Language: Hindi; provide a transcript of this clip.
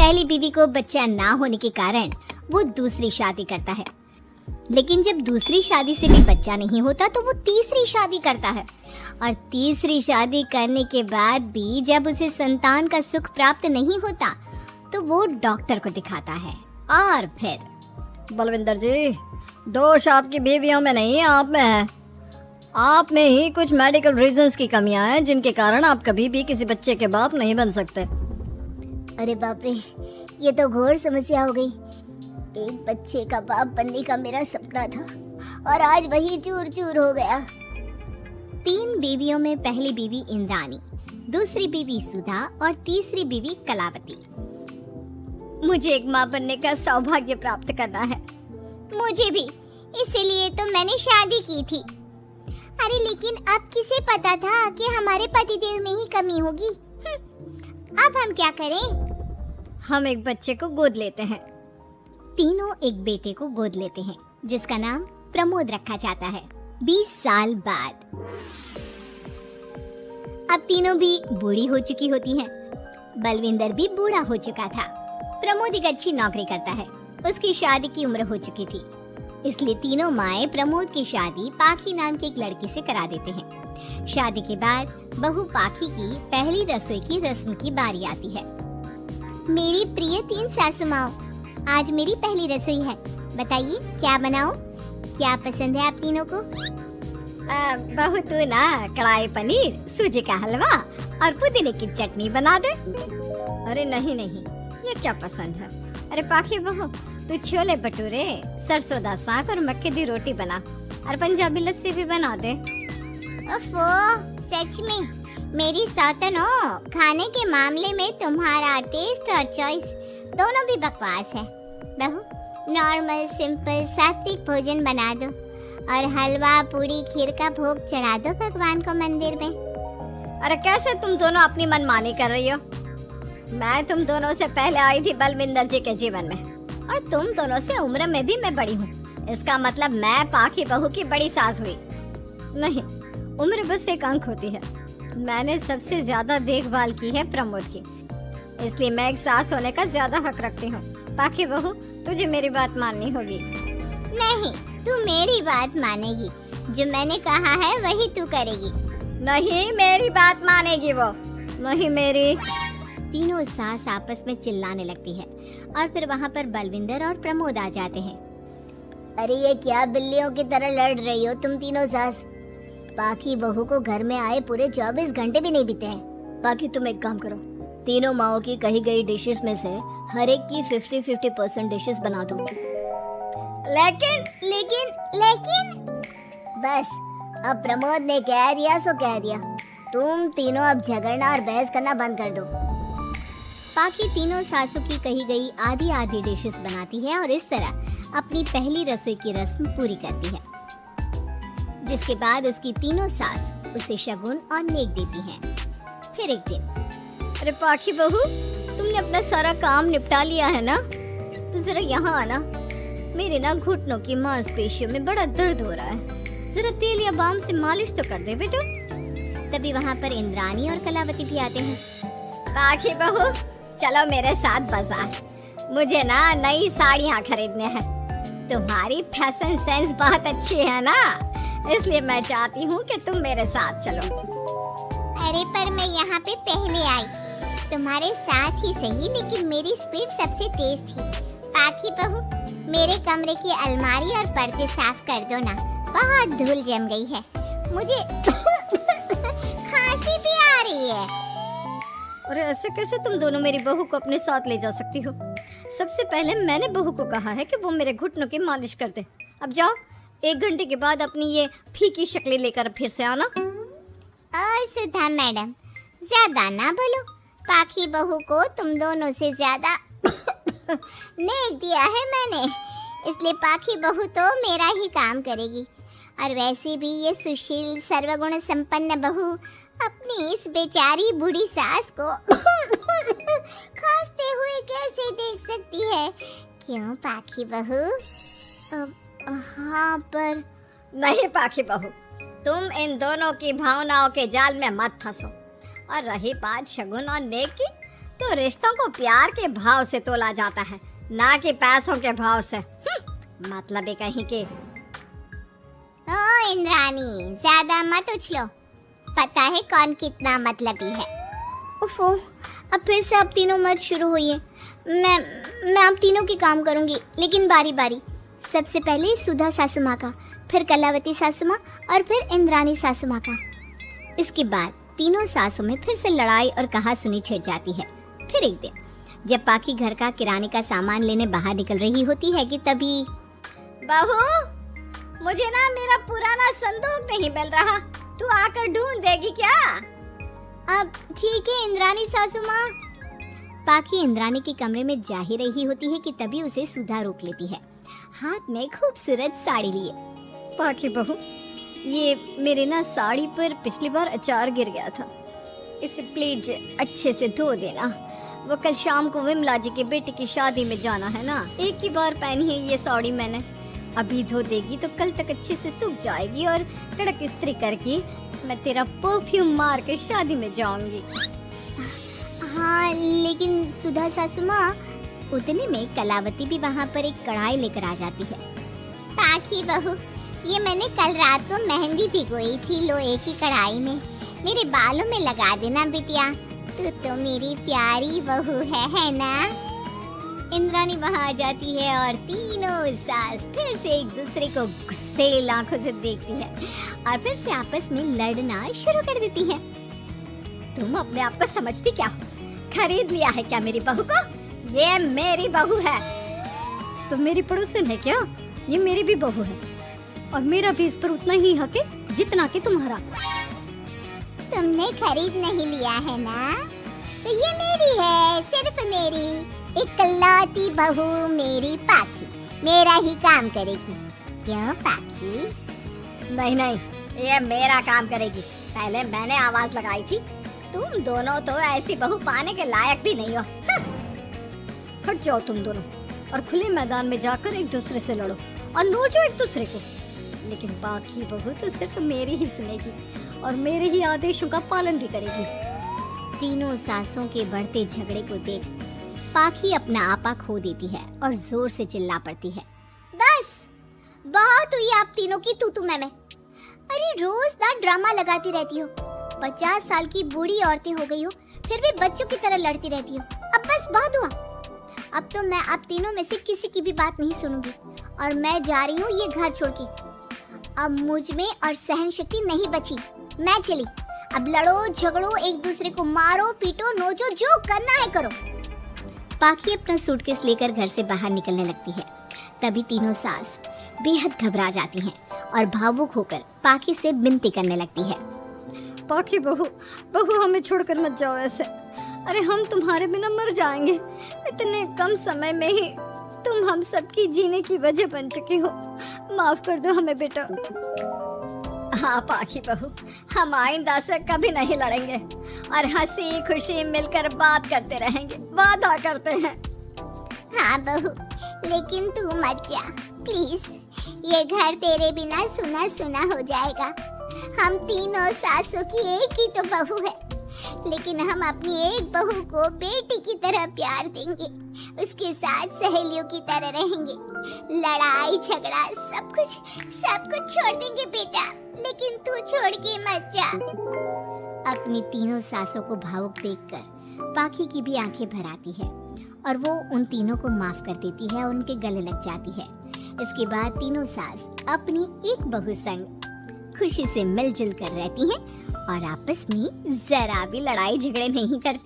पहली बीवी को बच्चा ना होने के कारण वो दूसरी शादी करता है, लेकिन जब दूसरी शादी से भी बच्चा नहीं होता तो वो तीसरी शादी करता है, और तीसरी शादी करने के बाद भी जब उसे संतान का सुख प्राप्त नहीं होता तो वो डॉक्टर को दिखाता है। और फिर बलविंदर जी, दोष आपकी बीवियों में नहीं, आप में है। आप में ही कुछ मेडिकल रीजंस की कमियां हैं जिनके कारण आप कभी भी किसी बच्चे के बाप नहीं बन सकते। अरे बाप रे, ये तो घोर समस्या हो गई। एक बच्चे का बाप बनने का मेरा सपना था और आज वही चूर चूर हो गया। 3 बीवियों में पहली बीवी इंद्राणी, दूसरी बीवी सुधा और तीसरी बीवी कलावती। मुझे एक माँ बनने का सौभाग्य प्राप्त करना है। मुझे भी, इसीलिए तो मैंने शादी की थी। अरे लेकिन अब किसे पता था कि हमारे पतिदेव में ही कमी होगी। अब हम क्या करें? हम एक बच्चे को गोद लेते हैं। तीनों एक बेटे को गोद लेते हैं जिसका नाम प्रमोद रखा जाता है। 20 साल बाद अब तीनों भी बूढ़ी हो चुकी होती हैं। बलविंदर भी बूढ़ा हो चुका था। प्रमोद एक अच्छी नौकरी करता है। उसकी शादी की उम्र हो चुकी थी, इसलिए तीनों माएं प्रमोद की शादी पाखी नाम की एक लड़की से करा देते हैं। शादी के बाद बहू पाखी की पहली रसोई की रस्म की बारी आती है। मेरी प्रिय 3 सासू माओ, आज मेरी पहली रसोई है। बताइए क्या बनाऊं? क्या पसंद है आप तीनों को? बहू तू ना कढ़ाई पनीर, सूजी का हलवा और पुदीने की चटनी बना दे। अरे नहीं नहीं, ये क्या पसंद है? अरे पाखी बहू, तू छोले भटूरे, सरसों दा साग और मक्के दी रोटी बना और पंजाबी लस्सी भी बना दे। ओफो, सच में मेरी सौतन हो, खाने के मामले में तुम्हारा टेस्ट और चॉइस दोनों भी बकवास है। बहू, नॉर्मल सिंपल सात्विक भोजन बना दो और हलवा पूड़ी खीर का भोग चढ़ा दो भगवान को मंदिर में। अरे कैसे तुम दोनों अपनी मनमानी कर रही हो? मैं तुम दोनों से पहले आई थी बलविंदर जी के जीवन में, और तुम दोनों से उम्र में भी मैं बड़ी हूँ। इसका मतलब मैं पाखी बहू की बड़ी सास हुई? नहीं, उम्र बस एक अंक होती है। मैंने सबसे ज्यादा देखभाल की है प्रमोद की, इसलिए मैं एक सास होने का ज्यादा हक रखती हूँ। पाखी बहू, तुझे मेरी बात माननी होगी। नहीं, तू मेरी बात मानेगी। जो मैंने कहा है वही तू करेगी। नहीं, मेरी बात मानेगी वो। नहीं मेरी। तीनों सास आपस में चिल्लाने लगती है और फिर वहाँ पर बलविंदर और प्रमोद आ जाते हैं। अरे ये क्या बिल्लियों की तरह लड़ रही हो तुम तीनों सास? पाखी बहू को घर में आए पूरे 24 घंटे भी नहीं बीते हैं। पाखी, तुम एक काम करो, तीनों माओं की कही गई डिशेस में से हर एक की 50-50% डिशेस बना दो। लेकिन बस, अब प्रमोद ने कह दिया सो कह दिया। तुम तीनों अब झगड़ना और बहस करना बंद कर दो। पाखी तीनों सासों की कही गई आधी आधी डिशेस बनाती है और इस तरह अपनी पहली रसोई की रस्म पूरी करती है, जिसके बाद उसकी तीनों सास उसे शगुन और नेक देती हैं। फिर एक दिन, अरे पाखी बहू, तुमने अपना सारा काम निपटा लिया है ना? तो जरा यहाँ आना। मेरे ना घुटनों की मांसपेशियों में बड़ा दर्द हो रहा है। जरा तेल या बाम से मालिश तो कर दे बेटा। तभी वहाँ पर इंद्राणी और कलावती भी आते हैं। पाखी बहू, चलो मेरे साथ बाजार। मुझे ना नई साड़ियाँ खरीदने हैं। तुम्हारी फैशन सेंस बहुत अच्छी है ना, इसलिए मैं चाहती हूँ कि तुम मेरे साथ चलो। अरे पर मैं यहाँ पे पहले आई, तुम्हारे साथ ही सही, लेकिन मेरी स्पीड सबसे तेज थी। पाखी बहू, मेरे कमरे की अलमारी और पर्दे साफ कर दो ना, बहुत धूल जम गई है। मुझे खांसी भी आ रही है। अरे ऐसे कैसे तुम दोनों मेरी बहू को अपने साथ ले जा सकती हो? सबसे पहले मैंने बहू को कहा है कि वो मेरे घुटनों की मालिश कर दे। अब जाओ, 1 घंटे के बाद अपनी ये फीकी शक्लें लेकर फिर से आना। सुधा मैडम, ज्यादा ना बोलो। पाखी बहू को तुम दोनों से ज्यादा नेक दिया है मैंने, इसलिए पाखी बहू तो मेरा ही काम करेगी। और वैसे भी ये सुशील सर्वगुण संपन्न बहू अपनी इस बेचारी बूढ़ी सास को खांसते हुए कैसे देख सकती है? क्यों पाखी बहू? हाँ, पर नहीं पाखी बहू, तुम इन दोनों की भावनाओं के जाल में मत फंसो। और रही बात शगुन और नेक की, तो रिश्तों को प्यार के भाव से तोला जाता है, ना कि पैसों के भाव से। मतलब कहीं के। ओ इंद्राणी, ज्यादा मत उछलो, पता है कौन कितना मतलबी है। उफो, अब फिर से आप तीनों मत शुरू होइए। मैं आप तीनों के काम करूंगी, लेकिन बारी बारी। सबसे पहले सुधा सासू माँ का, फिर कलावती सासू माँ और फिर इंद्राणी सासू माँ का। इसके बाद तीनों सासों में फिर से लड़ाई और कहासुनी छिड़ जाती है। फिर एक दिन जब पाखी घर का किराने का सामान लेने बाहर निकल रही होती है कि तभी, बहू, मुझे ना मेरा पुराना संदूक नहीं मिल रहा, तू आकर ढूंढ देगी क्या? अब ठीक है इंद्राणी सासू माँ। पाखी इंद्राणी के कमरे में जा ही रही होती है कि तभी उसे सुधा रोक लेती है, हाथ में खूबसूरत साड़ी लिए। पाखी बहू, ये मेरे ना साड़ी पर पिछली बार अचार गिर गया था, इसे प्लीज अच्छे से धो देना। वो कल शाम को विमला जी के बेटे की शादी में जाना है ना, एक ही बार पहनी है ये साड़ी मैंने। अभी धो देगी तो कल तक अच्छे से सूख जाएगी और कड़क इस्त्री करके मैं तेरा परफ्यूम मार के शादी में जाऊंगी। हाँ, लेकिन सुधा सासू माँ। उतने में कलावती भी वहाँ पर एक कढ़ाई लेकर आ जाती है। पाखी बहू, ये मैंने कल रात को मेहंदी भिगोई थी लोहे की कढ़ाई में, मेरे बालों में लगा देना बिटिया। तू तो मेरी प्यारी बहू है ना? इंद्राणी वहाँ आ जाती है और तीनों सास फिर से एक दूसरे को गुस्सैल आंखों से देखती है और फिर से आपस में लड़ना शुरू कर देती है। तुम अपने आप को समझती क्या हो? खरीद लिया है क्या मेरी बहू को? ये मेरी बहू है। तुम मेरी पड़ोसन है क्या? ये मेरी भी बहू है और मेरा भी इस पर उतना ही हक है जितना कि तुम्हारा। तुमने खरीद नहीं लिया है ना, तो ये मेरी है, सिर्फ मेरी इकलौती बहू, मेरी पाखी मेरा ही काम करेगी। क्यों पाखी? नहीं, ये मेरा काम करेगी। पहले मैंने आवाज लगाई थी। तुम दोनों तो ऐसी बहू पाने के लायक भी नहीं हो। हट जाओ तुम दोनों और खुले मैदान में जाकर एक दूसरे से लड़ो और नोचो एक दूसरे को। लेकिन बाकी बहू तो सिर्फ मेरी ही सुनेगी और मेरे ही आदेशों का पालन भी करेगी। तीनों सासों के बढ़ते झगड़े को देख पाखी अपना आपा खो देती है और जोर से चिल्ला पड़ती है, बस बहुत हुई आप तीनों की तू मैं। अरे रोज ना ड्रामा लगाती रहती हो। 50 साल की बूढ़ी औरतें हो गई हो, फिर भी बच्चों की तरह लड़ती रहती हो। अब बस बहुत हुआ। अब तो मैं आप तीनों में से किसी की भी बात नहीं सुनूंगी और मैं जा रही हूँ ये घर छोड़ के। अब मुझ में और सहन शक्ति नहीं बची, मैं चली। अब लड़ो झगड़ो, एक दूसरे को मारो पीटो नोचो, जो करना है करो। पाखी अपना सूटकेस लेकर घर से बाहर निकलने लगती है। तभी तीनों सास बेहद घबरा जाती हैं और भावुक होकर पाखी से विनती करने लगती है, पाखी बहू हमें छोड़कर मत जाओ ऐसे। अरे हम तुम्हारे बिना मर जाएंगे। इतने कम समय में ही तुम हम सबकी जीने की वजह बन चुकी हो। माफ कर दो हमें बेटा। हाँ पाखी बहू, हम आइंदा से कभी नहीं लड़ेंगे और हंसी खुशी मिलकर बात करते रहेंगे, वादा करते हैं। हाँ बहू, लेकिन तू मत जा प्लीज। ये घर तेरे बिना सुना सुना हो जाएगा। हम तीनों सासों की एक ही तो बहू है, लेकिन हम अपनी एक बहू को बेटी की तरह प्यार देंगे, उसके साथ सहेलियों की तरह रहेंगे। लड़ाई झगड़ा सब कुछ छोड़ देंगे बेटा, लेकिन तू छोड़ के मत जा। अपनी तीनों सासों को भावुक देखकर पाखी की भी आंखें भर आती है और वो उन तीनों को माफ कर देती है और उनके गले लग जाती है। इसके बाद तीनों सास अपनी एक बहू संग खुशी से मिलजुल कर रहती हैं और आपस में जरा भी लड़ाई झगड़े नहीं करती।